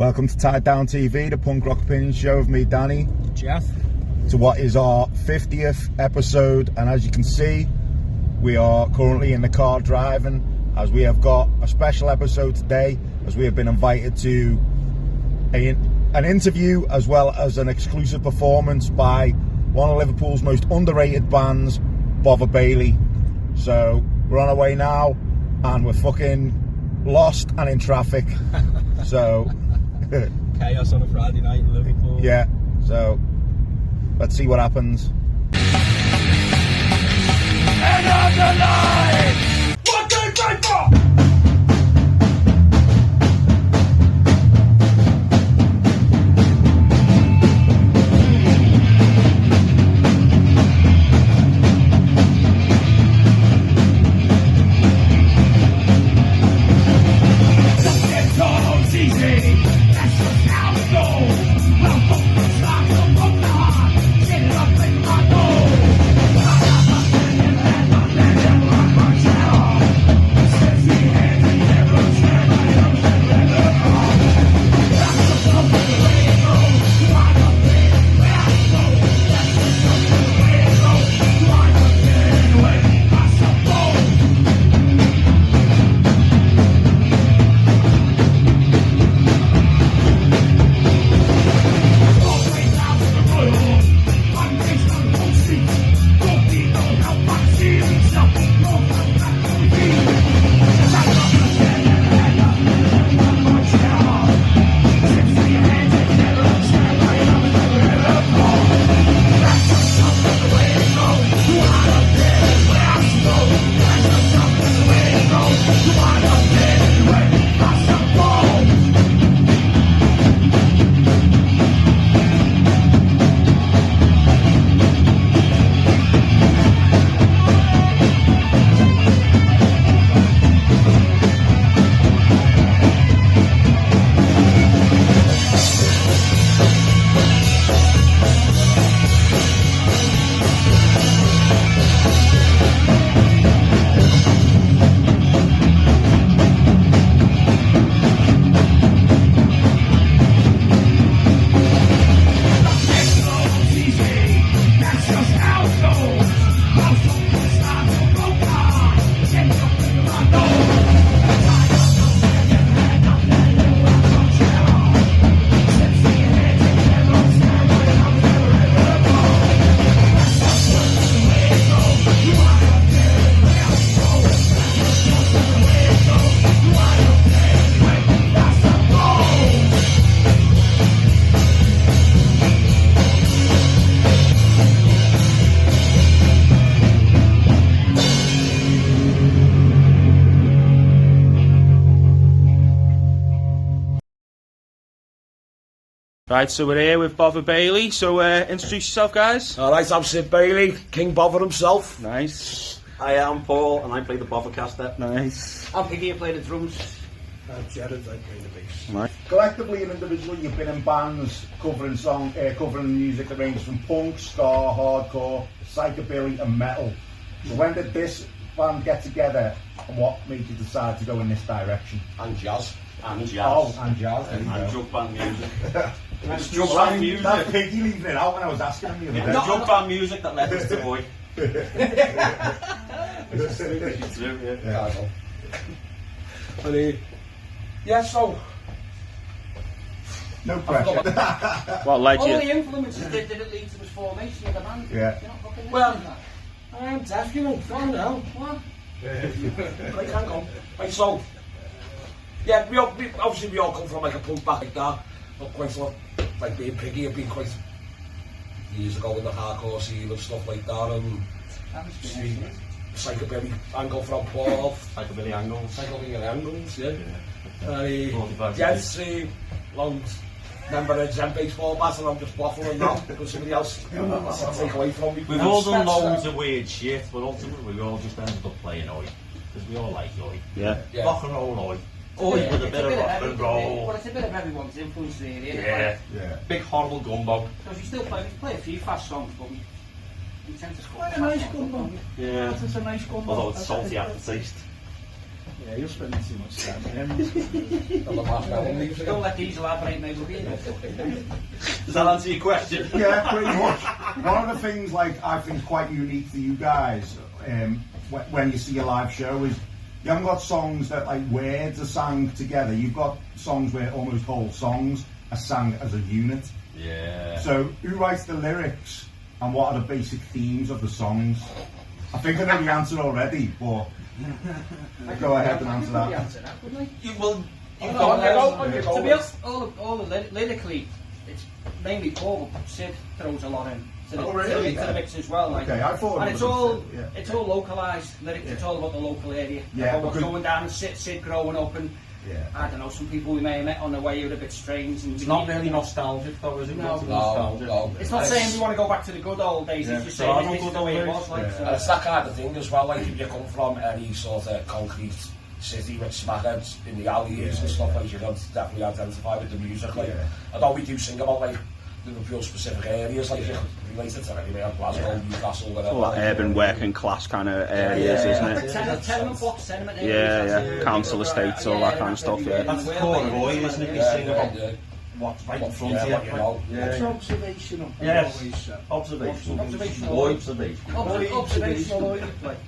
Welcome to Tied Down TV, the punk rock opinion show of me, Danny. Geoff. To what is our 50th episode, and as you can see, we are currently in the car driving, as we have got a special episode today, as we have been invited to an interview as well as an exclusive performance by one of Liverpool's most underrated bands, Bovver Bailey. So we're on our way now, and we're fucking lost and in traffic. So Chaos on a Friday night in Liverpool. yeah, so let's see what happens. End of the line! 1, 2, 3, 4! Right, so we're here with Bovver Bailey. So introduce yourself, guys. Alright, I'm Sid Bailey, King Bovver himself. Nice. I am Paul, and I play the Bovvercaster. Nice. I'm Piggy, I play the drums. I'm Jared, I play the bass. Nice. Collectively and individually, you've been in bands covering music that ranges from punk, ska, hardcore, psychobilly and metal. So when did this band get together, and what made you decide to go in this direction? And jazz. And jazz. Oh, and jazz. And jug band music. It's jug band music. That's Piggy leaving it out when I was asking him the other It's day. jug band music that led us to Boy. It's True, yeah. Yeah, I know. Yeah, so... No pressure. What led All you? the influences did it lead to this formation of the band? Yeah. You're not fucking Well, listening to that? I am deaf, you know. I know. What? Right, hang on. Right, so... Yeah, we all come from like a punk back like that. Not quite a lot, like being Piggy, I've been quite years ago in the hardcore scene and stuff like that, and psychobilly angle from Paul. Psychobilly angles. Psychobilly angles, yeah. Yeah. Gents, long member of Zen baseball bat, and I'm just waffling now because somebody else take away from me. We've all done loads of weird shit, but ultimately we all just ended up playing Oi. Because we all like Oi. Yeah. Yeah. Rock and roll Oi. Oi with a bit of rock and roll. Well, it's a bit of everyone's influence, really. Isn't Yeah. it? Yeah. Big horrible gumbo. Because we still play a few fast songs, but we tend to score. Quite a nice gumbo. Yeah. It's a nice gumbo. Although it's salty aftertaste. Yeah, you're spending too much time with him. Don't let these elaborate, mate. We'll be in it. Does that answer your question? Yeah, pretty much. One of the things like I think is quite unique to you guys when you see a live show is you haven't got songs that like words are sang together. You've got songs where almost whole songs are sang as a unit. Yeah. So who writes the lyrics and what are the basic themes of the songs? I think I know the answer already, but go ahead and answer that. To be honest, all the lyrically, it's mainly Paul, but Sid throws a lot in to the mix as well. Like, Okay, I thought and it it's was all Sid, yeah. it's all localised lyrics. It's all about the local area. Yeah, what's because- going down, Sid growing up, and Yeah. I don't know, some people we may have met on the way who are a bit strange. And It's not really nostalgic though, is it? No. Not nostalgic. It's not saying we want to go back to the good old days. Yeah. It's just So saying I don't this is go the way it those was. Like, days. so. And it's that kind of thing as well, like if you come from any sort of concrete city with smackheads in the alleys and stuff, like you can definitely identify with the music. Like, although we do sing about like Liverpool specific areas, like you related to anywhere, Glasgow, Newcastle, whatever. All that urban working class kind of areas, isn't it? Tenement blocks, tenement areas. Yeah, that's yeah. it. Council estates, all that kind of stuff, yeah. That's the core of Oi, isn't it? We sing about what's right in front of you. what you know. It's observational. Yes. Always, Observation. Observational. Oi observation. Observational. Like,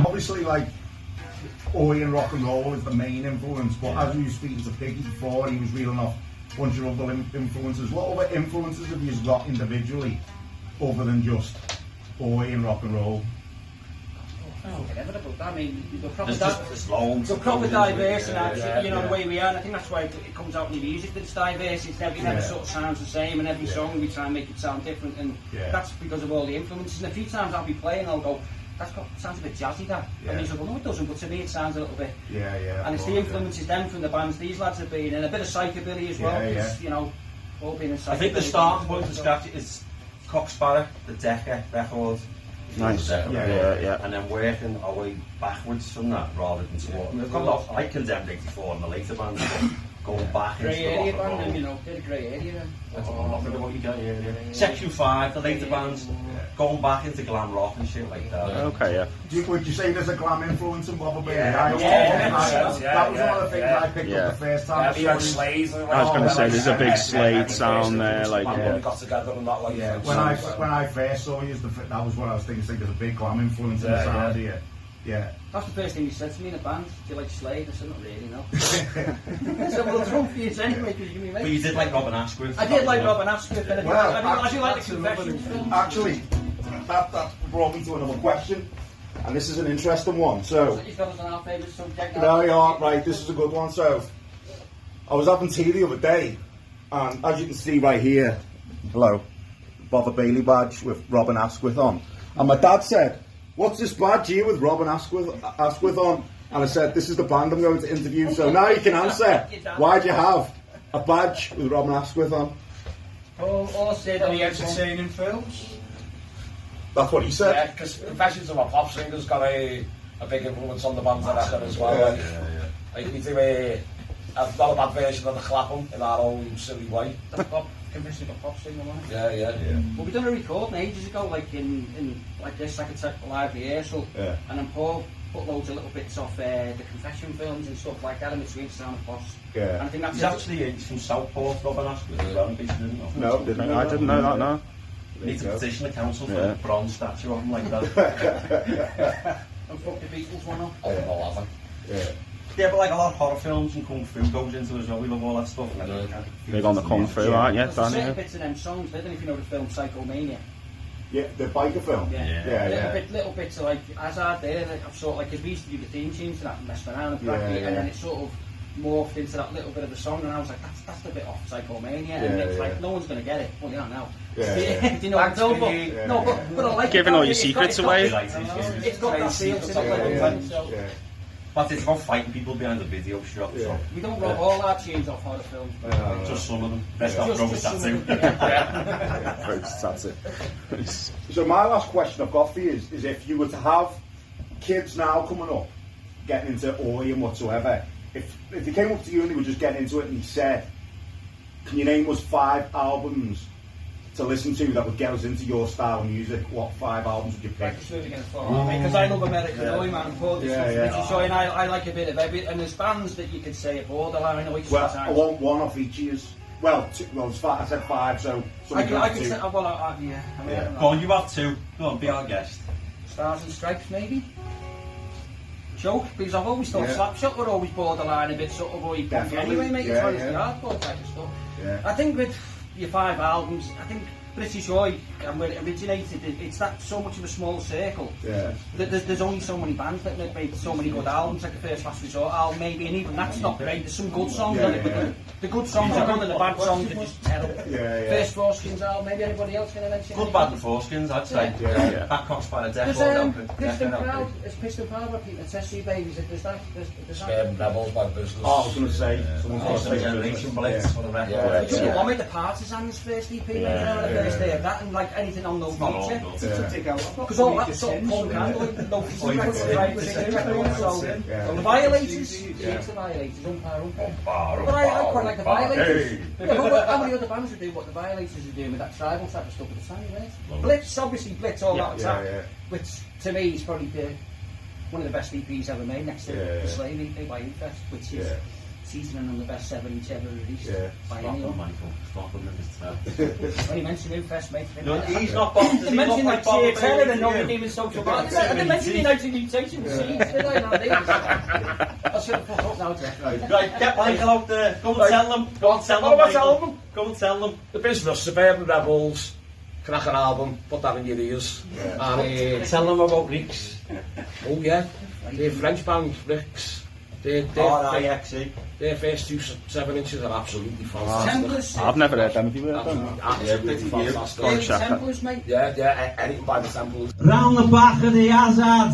Obviously, like Oi and rock and roll is the main influence, but as we were speaking to Piggy before, he was reeling off a bunch of other influences. What other influences have you got individually, other than just Oi and rock and roll? inevitable. I mean, we're probably There's loads. we're probably diverse and Yeah, you know, yeah. the way we are, and I think that's why it comes out in the music that's diverse. It never sort of sounds the same, and every song we try and make it sound different, and that's because of all the influences. And a few times I'll be playing, I'll go, sounds a bit jazzy, that. And he's like, well, no, it doesn't, but to me it sounds a little bit. Yeah. And it's the influences then from the bands these lads have been in, a bit of psychobilly as well, because, you know, all being in psychobilly. I think the starting point to scratch it is Cocksparrow, the Decca record. Nice. Yeah. Yeah. And then working our way backwards from that rather than towards. I condemned 84 in the later bands, but going back into grey the area rock and band, and, you roll. know, bit of grey area. I'm not going to get yeah. Section 5, the later bands, going back into glam rock and shit like that. Okay, yeah. Would you say there's a glam influence in Bovver Bailey? Yeah, That was one of the things I picked up the first time. Yeah, like Slade. I was going to say, there's a big Slade sound there, like, We got together and that, like, When I first saw you, that was what I was thinking. There's a big glam influence in the sound here. Yeah. That's the first thing he said to me in a band. Do you like Slade? I said, not really, no. I said, well, drum for you anyway, because you But you did like Robin Asquith. I did like Robin Asquith, and I do like the Actually, Confessions films. Actually, that brought me to another question. and this is an interesting one. So, He's got us on our favourite subject. there we are. Right, this is a good one. So, I was having tea the other day, and as you can see right here, hello, Bovver Bailey badge with Robin Asquith on. And my dad said, "What's this badge here with Robin Asquith on?" And I said, "This is the band I'm going to interview." So now you can answer. Why do you have a badge with Robin Asquith on? All said Any entertaining films? That's what he said. Yeah, because Confessions of a Pop Singer's got a big influence on the bands I reckon as well. Like we do a not a bad version of the Clapham in our own silly way. Confessions of a Pop Singer, wasn't it? Yeah. Well, we done a recording ages ago, like in like this, like a live rehearsal, and then Paul put loads of little bits off the Confession films and stuff like that in between Sound of Poss. Yeah. And I think that's He's actually from Southport, Robin Asquith, as well, based in No, I didn't know that, no. Need to petition the council for a bronze statue of him like that. And fuck the Beatles one up. I don't know, have Yeah, but like a lot of horror films and kung fu goes into it as well. We love all that stuff. Big on the kung fu, aren't you, There's Danny? certain bits of them songs, I don't know if you know the film Psychomania. Yeah, the biker film. Little bits of like Hazard there, like, I've sort of like, because we used to do the theme tune to that and messed around and practically, and then it sort of morphed into that little bit of the song, and I was like, that's the bit off Psychomania, and it's like, no one's going to get it. Well, you don't know. Do you know what I'm talking about? No, but I like Giving it, all your it's secrets got, away. It's got that feel to it, so But it's about fighting people behind the video shop. So we don't rob all our tunes off horror films. just some of them. Best off Rose tattoo. That's it. So my last question I've got for you is if you were to have kids now coming up, getting into Oi and whatsoever, if they came up to you and they were just getting into it and he said, "Can you name us 5 albums to listen to that would get us into your style of music?" What 5 albums would you pick? Because I love American Oi, man, and Paul, so and I like a bit of everything, and there's bands that you could say are borderline. Well, I want one off each year's. Well, it's 5, I said 5, so I could say, two. well, I mean, I don't know. Go on, you have 2. Go on, be our guest. Stars and Stripes, maybe. Joke, because I've always thought Slapshot were always borderline a bit sort of oi punk anyway, mate, as well as the hardcore type of stuff. Yeah. I think with your 5 albums, I think British Oi, and where it originated, it's that so much of a small circle. Yeah. There's only so many bands that made so many good albums, like the First Last Resort album, maybe, and even that's not great. There's some good songs on it, but the good songs are good and the bad songs are just terrible. First Foreskins album, maybe anybody else going to mention? Good bad and Foreskins, I'd say. Backcocks by the There's Death. Piston Proud, it's Piston Proud where people test you babies, there's that. Scared Rebels by the Business. Oh, I was going to say, someone's going to say Generation Blitz for the record. Do you know what, mate, the Partisans first EP, mate, you know, the first day of that, and like anything on No Future. Because all that sort of punk and No Future, so the Violators, the Violators, but I quite like the Violators. Yeah, but how many other bands would do what the Violators are doing with that tribal type of stuff with the sound, right? Blitz, obviously Blitz, all that attack, which to me is probably one of the best EPs ever made, next to the Slave EP by Infest, which is seasoning on the best 7 each ever released by anyone. When you mention Infest, mate, He's not bothered. you mentioned like Cheer Terror and nobody even social band. I didn't mention United Mutation Seeds, did I? I should have fucked up now, Jeff. Right, get Michael out there. Go and tell them. Go and tell them. Go and tell them. The Business, Suburban Rebels, cracker album, put that in your ears. And Tell them about Reeks. oh yeah, they're French band, Ricks. R-I-X-E. Their first 2 7-inches are absolutely fantastic. Templars. I've never heard them. Have you heard them? Absolutely fantastic. Early Templars, mate. Yeah, anything by the Templars. Round the back of the Hazard.